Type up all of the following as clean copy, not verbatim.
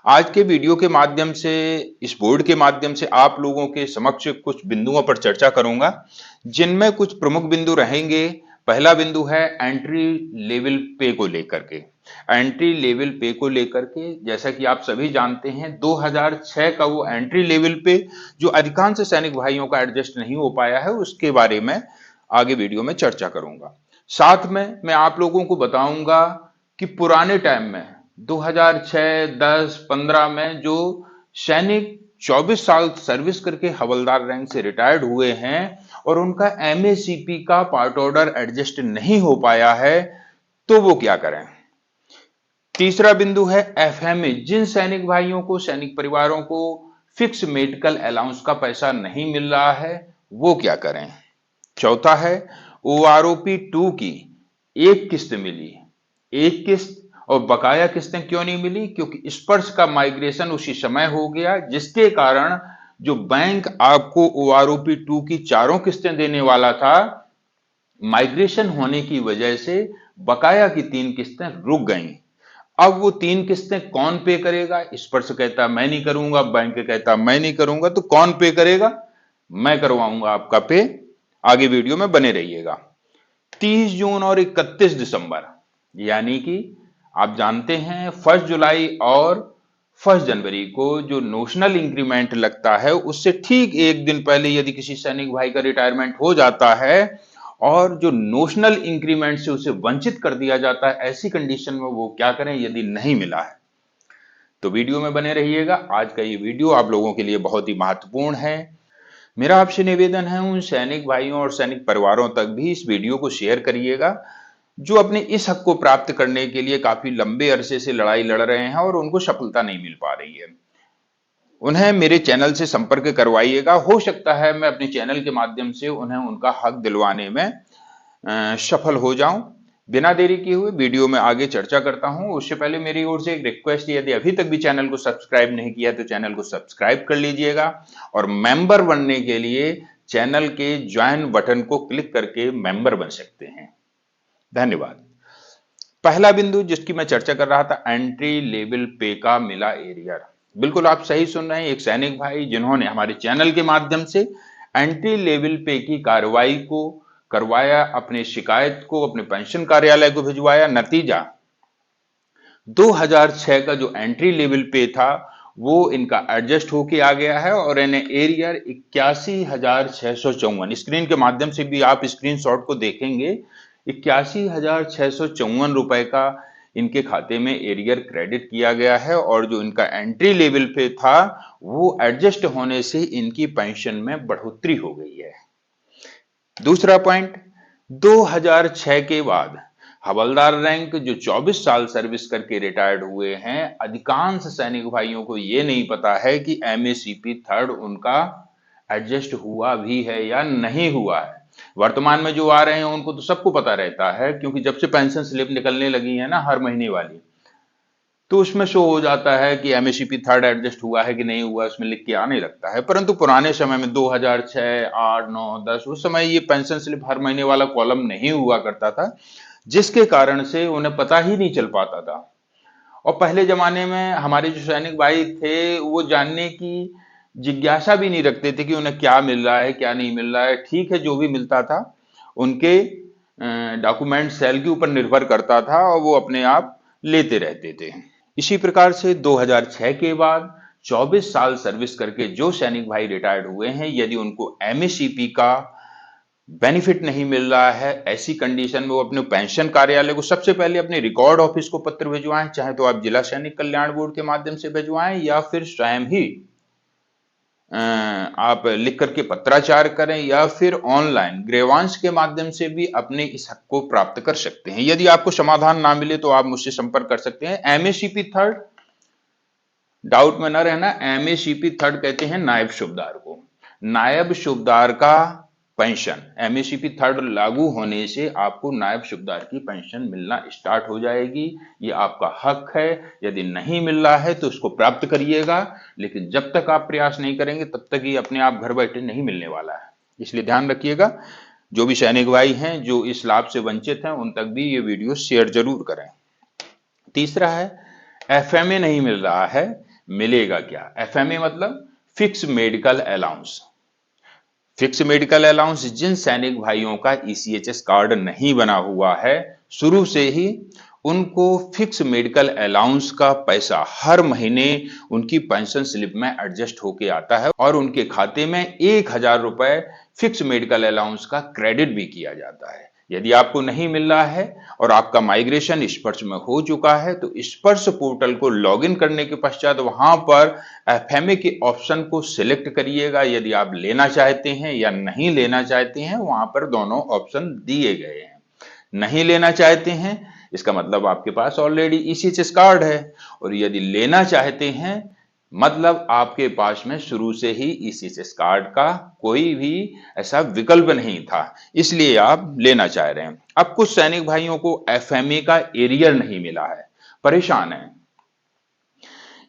आज के वीडियो के माध्यम से, इस बोर्ड के माध्यम से आप लोगों के समक्ष कुछ बिंदुओं पर चर्चा करूंगा, जिनमें कुछ प्रमुख बिंदु रहेंगे। पहला बिंदु है एंट्री लेवल पे को लेकर के। एंट्री लेवल पे को लेकर के, जैसा कि आप सभी जानते हैं, 2006 का वो एंट्री लेवल पे जो अधिकांश सैनिक भाइयों का एडजस्ट नहीं हो पाया है, उसके बारे में आगे वीडियो में चर्चा करूंगा। साथ में मैं आप लोगों को बताऊंगा कि पुराने टाइम में 2006, 10, 15 में जो सैनिक 24 साल सर्विस करके हवलदार रैंक से रिटायर्ड हुए हैं और उनका एमएसीपी का पार्ट ऑर्डर एडजस्ट नहीं हो पाया है, तो वो क्या करें। तीसरा बिंदु है एफएमए, जिन सैनिक भाइयों को, सैनिक परिवारों को फिक्स मेडिकल अलाउंस का पैसा नहीं मिल रहा है, वो क्या करें। चौथा है ओआरओपी 2 की एक किस्त मिली, एक किस्त, और बकाया किस्तें क्यों नहीं मिली, क्योंकि स्पर्श का माइग्रेशन उसी समय हो गया, जिसके कारण जो बैंक आपको ओआरओपी 2 की चारों किस्तें देने वाला था, माइग्रेशन होने की वजह से बकाया की 3 किस्तें रुक गईं। अब वो 3 किस्तें कौन पे करेगा। स्पर्श कहता मैं नहीं करूंगा, बैंक कहता मैं नहीं करूंगा, तो कौन पे करेगा। मैं करवाऊंगा आपका पे। आगे वीडियो में बने रहिएगा। 30 जून और 31 दिसंबर, यानी कि आप जानते हैं 1 जुलाई और 1 जनवरी को जो नोशनल इंक्रीमेंट लगता है, उससे ठीक एक दिन पहले यदि किसी सैनिक भाई का रिटायरमेंट हो जाता है और जो नोशनल इंक्रीमेंट से उसे वंचित कर दिया जाता है, ऐसी कंडीशन में वो क्या करें यदि नहीं मिला है। तो वीडियो में बने रहिएगा। आज का ये वीडियो आप लोगों के लिए बहुत ही महत्वपूर्ण है। मेरा आपसे निवेदन है, उन सैनिक भाइयों और सैनिक परिवारों तक भी इस वीडियो को शेयर करिएगा जो अपने इस हक को प्राप्त करने के लिए काफी लंबे अरसे से लड़ाई लड़ रहे हैं और उनको सफलता नहीं मिल पा रही है। उन्हें मेरे चैनल से संपर्क करवाइएगा। हो सकता है मैं अपने चैनल के माध्यम से उन्हें उनका हक दिलवाने में सफल हो जाऊं। बिना देरी किए हुए वीडियो में आगे चर्चा करता हूं। उससे पहले मेरी ओर से एक रिक्वेस्ट, यदि अभी तक भी चैनल को सब्सक्राइब नहीं किया तो चैनल को सब्सक्राइब कर लीजिएगा, और मेंबर बनने के लिए चैनल के ज्वाइन बटन को क्लिक करके मेंबर बन सकते हैं। धन्यवाद। पहला बिंदु जिसकी मैं चर्चा कर रहा था, एंट्री लेवल पे का मिला एरियर। बिल्कुल आप सही सुन रहे हैं। एक सैनिक भाई जिन्होंने हमारे चैनल के माध्यम से एंट्री लेवल पे की कार्रवाई को करवाया, अपने शिकायत को अपने पेंशन कार्यालय को भिजवाया, नतीजा 2006 का जो एंट्री लेवल पे था वो इनका एडजस्ट होके आ गया है और इन्हें एरियर 81,654, स्क्रीन के माध्यम से भी आप स्क्रीनशॉट को देखेंगे, 81,654 रुपए का इनके खाते में एरियर क्रेडिट किया गया है। और जो इनका एंट्री लेवल पे था वो एडजस्ट होने से इनकी पेंशन में बढ़ोतरी हो गई है। दूसरा पॉइंट, 2006 के बाद हवलदार रैंक जो 24 साल सर्विस करके रिटायर्ड हुए हैं, अधिकांश सैनिक भाइयों को यह नहीं पता है कि एमएसीपी थर्ड उनका एडजस्ट हुआ भी है या नहीं हुआ है। वर्तमान में जो आ रहे हैं उनको तो सबको पता रहता है, क्योंकि जब से पेंशन स्लिप निकलने लगी है ना हर महीने वाली, तो उसमें शो हो जाता है कि एमएसीपी थर्ड एडजस्ट हुआ है कि नहीं हुआ, उसमें लिख के आने लगता है। परंतु पुराने समय में 2006, 8, 9, 10, उस समय ये पेंशन स्लिप हर महीने वाला कॉलम नहीं हुआ करता था, जिसके कारण से उन्हें पता ही नहीं चल पाता था। और पहले जमाने में हमारे जो सैनिक भाई थे वो जानने की जिज्ञासा भी नहीं रखते थे कि उन्हें क्या मिल रहा है क्या नहीं मिल रहा है। ठीक है, जो भी मिलता था उनके डॉक्यूमेंट सेल के ऊपर निर्भर करता था और वो अपने आप लेते रहते थे। इसी प्रकार से 2006 के बाद 24 साल सर्विस करके जो सैनिक भाई रिटायर्ड हुए हैं, यदि उनको एमएसीपी का बेनिफिट नहीं मिल रहा है, ऐसी कंडीशन में वो अपने पेंशन कार्यालय को सबसे पहले अपने रिकॉर्ड ऑफिस को पत्र भिजवाएं, चाहे तो आप जिला सैनिक कल्याण बोर्ड के माध्यम से भिजवाएं या फिर स्वयं ही आप लिख करके पत्राचार करें, या फिर ऑनलाइन ग्रीवांस के माध्यम से भी अपने इस हक को प्राप्त कर सकते हैं। यदि आपको समाधान ना मिले तो आप मुझसे संपर्क कर सकते हैं। एमएसीपी थर्ड, डाउट में न रहना, एमएसीपी थर्ड कहते हैं नायब सूबेदार को। नायब सूबेदार का पेंशन, एमएसीपी थर्ड लागू होने से आपको नायब सूबेदार की पेंशन मिलना स्टार्ट हो जाएगी। ये आपका हक है। यदि नहीं मिल रहा है तो उसको प्राप्त करिएगा, लेकिन जब तक आप प्रयास नहीं करेंगे तब तक ये अपने आप घर बैठे नहीं मिलने वाला है। इसलिए ध्यान रखिएगा। जो भी सैनिक भाई हैं जो इस लाभ से वंचित हैं, उन तक भी ये वीडियो शेयर जरूर करें। तीसरा है एफएमए नहीं मिल रहा है, मिलेगा क्या? एफएमए मतलब fix medical allowance. Fix medical allowance जिन सैनिक भाइयों का ईसीएचएस कार्ड नहीं बना हुआ है शुरू से ही, उनको फिक्स मेडिकल अलाउंस का पैसा हर महीने उनकी पेंशन स्लिप में एडजस्ट होके आता है और उनके खाते में 1,000 रुपए फिक्स मेडिकल अलाउंस का क्रेडिट भी किया जाता है। यदि आपको नहीं मिल रहा है और आपका माइग्रेशन स्पर्श में हो चुका है तो स्पर्श पोर्टल को लॉगिन करने के पश्चात वहां पर एफएमए के ऑप्शन को सिलेक्ट करिएगा। यदि आप लेना चाहते हैं या नहीं लेना चाहते हैं, वहां पर दोनों ऑप्शन दिए गए हैं। नहीं लेना चाहते हैं इसका मतलब आपके पास ऑलरेडी ईसीएचएस कार्ड है, और यदि लेना चाहते हैं मतलब आपके पास में शुरू से ही ईसीएचएस कार्ड का कोई भी ऐसा विकल्प नहीं था, इसलिए आप लेना चाह रहे हैं। अब कुछ सैनिक भाइयों को एफएमए का एरियर नहीं मिला है, परेशान है।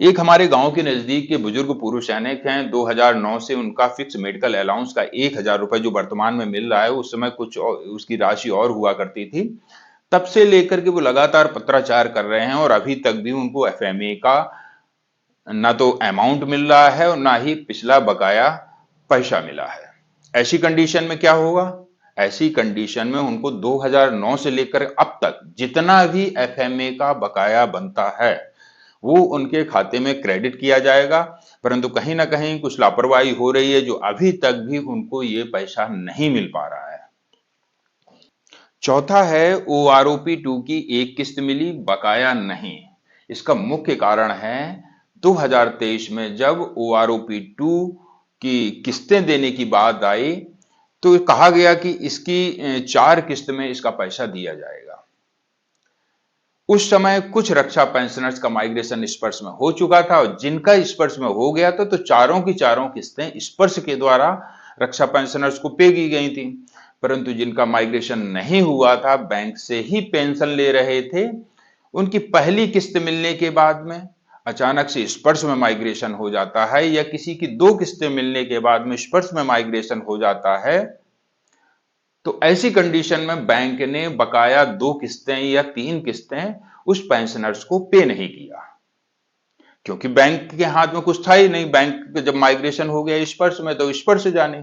एक हमारे गांव के नजदीक के बुजुर्ग पूर्व सैनिक हैं, 2009 से उनका फिक्स मेडिकल अलाउंस का 1,000 रुपए जो वर्तमान में मिल रहा है, उस समय कुछ उसकी राशि और हुआ करती थी। तब से लेकर के वो लगातार पत्राचार कर रहे हैं और अभी तक भी उनको एफएमए का ना तो अमाउंट मिल रहा है और ना ही पिछला बकाया पैसा मिला है। ऐसी कंडीशन में क्या होगा? ऐसी कंडीशन में उनको 2009 से लेकर अब तक जितना भी एफएमए का बकाया बनता है वो उनके खाते में क्रेडिट किया जाएगा, परंतु कहीं ना कहीं कुछ लापरवाही हो रही है जो अभी तक भी उनको ये पैसा नहीं मिल पा रहा है। चौथा है ओआरओपी 2 की एक किस्त मिली, बकाया नहीं। इसका मुख्य कारण है 2023 में जब ओआरओपी 2 की किस्तें देने की बात आई तो कहा गया कि इसकी 4 किस्त में इसका पैसा दिया जाएगा। उस समय कुछ रक्षा पेंशनर्स का माइग्रेशन स्पर्श में हो चुका था और जिनका स्पर्श में हो गया था तो चारों की चारों किस्तें स्पर्श के द्वारा रक्षा पेंशनर्स को पे की गई थी, परंतु जिनका माइग्रेशन नहीं हुआ था, बैंक से ही पेंशन ले रहे थे, उनकी पहली किस्त मिलने के बाद में अचानक से स्पर्श में माइग्रेशन हो जाता है या किसी की 2 किस्तें मिलने के बाद में स्पर्श में माइग्रेशन हो जाता है, तो ऐसी कंडीशन में बैंक ने बकाया 2 किस्तें या 3 किस्तें उस पेंशनर्स को पे नहीं किया, क्योंकि बैंक के हाथ में कुछ था ही नहीं। बैंक जब माइग्रेशन हो गया स्पर्श में तो स्पर्श जाने।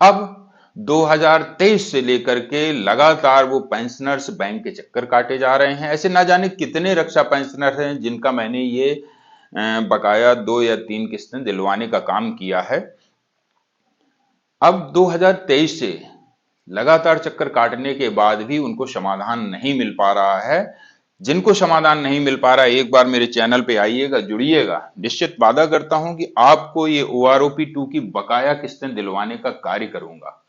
अब 2023 से लेकर के लगातार वो पेंशनर्स बैंक के चक्कर काटे जा रहे हैं। ऐसे ना जाने कितने रक्षा पेंशनर हैं जिनका मैंने ये बकाया 2 या 3 किस्तें दिलवाने का काम किया है। अब 2023 से लगातार चक्कर काटने के बाद भी उनको समाधान नहीं मिल पा रहा है। जिनको समाधान नहीं मिल पा रहा है एक बार मेरे चैनल पे आइएगा, जुड़िएगा। निश्चित वादा करता हूं कि आपको ये ओआरओपी 2 की बकाया किस्तें दिलवाने का कार्य करूंगा,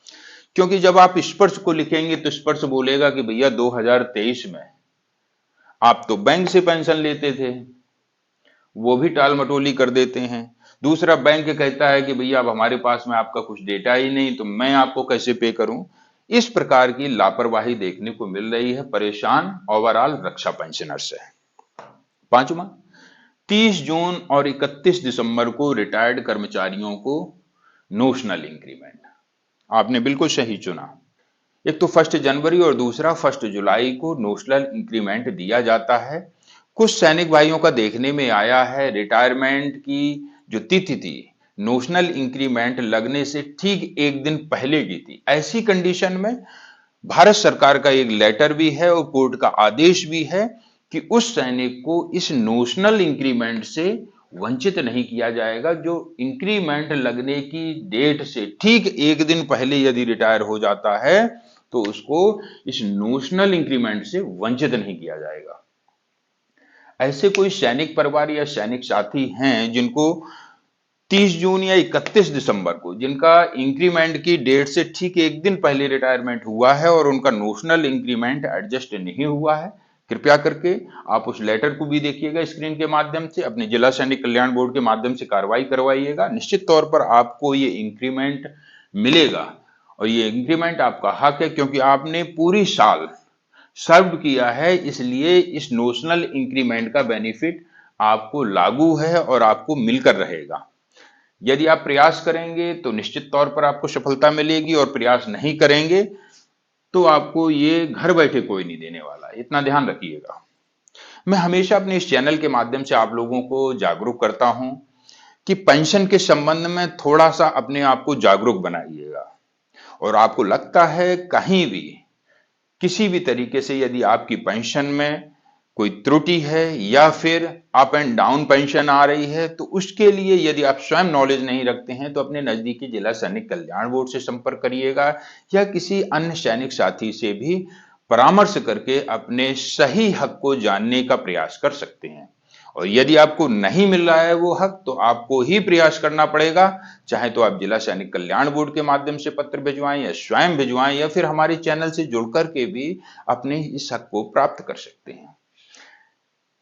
क्योंकि जब आप स्पर्श को लिखेंगे तो स्पर्श बोलेगा कि भैया 2023 में आप तो बैंक से पेंशन लेते थे, वो भी टाल मटोली कर देते हैं। दूसरा बैंक कहता है कि भैया अब हमारे पास में आपका कुछ डेटा ही नहीं, तो मैं आपको कैसे पे करूं। इस प्रकार की लापरवाही देखने को मिल रही है। परेशान ओवरऑल रक्षा पेंशनर से। पांचवा, 30 जून और 31 दिसंबर को रिटायर्ड कर्मचारियों को नोशनल इंक्रीमेंट। आपने बिल्कुल सही चुना। एक तो 1 जनवरी और दूसरा 1 जुलाई को नोशनल इंक्रीमेंट दिया जाता है। कुछ सैनिक भाइयों का देखने में आया है रिटायरमेंट की जो तिथि थी नोशनल इंक्रीमेंट लगने से ठीक एक दिन पहले की थी। ऐसी कंडीशन में भारत सरकार का एक लेटर भी है और कोर्ट का आदेश भी है कि उस सैनिक को इस नोशनल इंक्रीमेंट से वंचित नहीं किया जाएगा जो इंक्रीमेंट लगने की डेट से ठीक एक दिन पहले यदि रिटायर हो जाता है तो उसको इस नोशनल इंक्रीमेंट से वंचित नहीं किया जाएगा। ऐसे कोई सैनिक परिवार या सैनिक साथी हैं जिनको 30 जून या 31 दिसंबर को, जिनका इंक्रीमेंट की डेट से ठीक एक दिन पहले रिटायरमेंट हुआ है और उनका नोशनल इंक्रीमेंट एडजस्ट नहीं हुआ है, कृपया करके आप उस लेटर को भी देखिएगा स्क्रीन के माध्यम से, अपने जिला सैनिक कल्याण बोर्ड के माध्यम से कार्रवाई करवाइएगा। निश्चित तौर पर आपको ये इंक्रीमेंट मिलेगा और ये इंक्रीमेंट आपका हक है, क्योंकि आपने पूरी साल सर्व किया है, इसलिए इस नोशनल इंक्रीमेंट का बेनिफिट आपको लागू है और आपको मिलकर रहेगा। यदि आप प्रयास करेंगे तो निश्चित तौर पर आपको सफलता मिलेगी और प्रयास नहीं करेंगे तो आपको ये घर बैठे कोई नहीं देने वाला, इतना ध्यान रखिएगा। मैं हमेशा अपने इस चैनल के माध्यम से आप लोगों को जागरूक करता हूं कि पेंशन के संबंध में थोड़ा सा अपने आप को जागरूक बनाइएगा। और आपको लगता है कहीं भी किसी भी तरीके से यदि आपकी पेंशन में कोई त्रुटि है या फिर अप एंड डाउन पेंशन आ रही है, तो उसके लिए यदि आप स्वयं नॉलेज नहीं रखते हैं तो अपने नजदीकी जिला सैनिक कल्याण बोर्ड से संपर्क करिएगा या किसी अन्य सैनिक साथी से भी परामर्श करके अपने सही हक को जानने का प्रयास कर सकते हैं। और यदि आपको नहीं मिल रहा है वो हक, तो आपको ही प्रयास करना पड़ेगा। चाहे तो आप जिला सैनिक कल्याण बोर्ड के माध्यम से पत्र भिजवाएं या स्वयं भिजवाएं या फिर हमारे चैनल से जुड़कर के भी अपने इस हक को प्राप्त कर सकते हैं।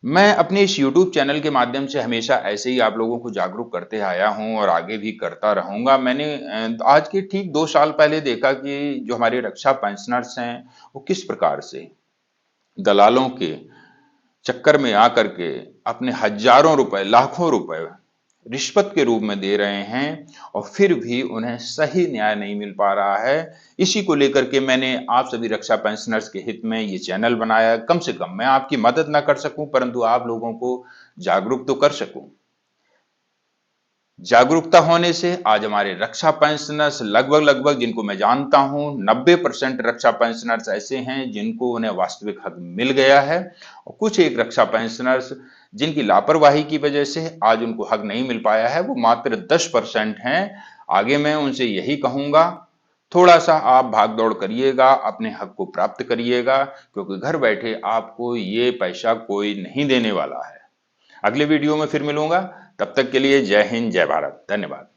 मैं अपने इस YouTube चैनल के माध्यम से हमेशा ऐसे ही आप लोगों को जागरूक करते आया हूं और आगे भी करता रहूंगा। मैंने आज के ठीक 2 साल पहले देखा कि जो हमारे रक्षा पेंशनर्स हैं वो किस प्रकार से दलालों के चक्कर में आकर के अपने हजारों रुपए, लाखों रुपए रिश्वत के रूप में दे रहे हैं और फिर भी उन्हें सही न्याय नहीं मिल पा रहा है। इसी को लेकर के मैंने आप सभी रक्षा पेंशनर्स के हित में ये चैनल बनाया। कम से कम मैं आपकी मदद ना कर सकूं, परंतु आप लोगों को जागरूक तो कर सकूं। जागरूकता होने से आज हमारे रक्षा पेंशनर्स लगभग जिनको मैं जानता हूं 90% रक्षा पेंशनर्स ऐसे हैं जिनको उन्हें वास्तविक हक मिल गया है और कुछ एक रक्षा पेंशनर्स जिनकी लापरवाही की वजह से आज उनको हक नहीं मिल पाया है, वो मात्र 10% हैं। आगे मैं उनसे यही कहूंगा, थोड़ा सा आप भाग दौड़ करिएगा, अपने हक को प्राप्त करिएगा, क्योंकि घर बैठे आपको ये पैसा कोई नहीं देने वाला है। अगले वीडियो में फिर मिलूंगा, तब तक के लिए जय हिंद, जय भारत, धन्यवाद।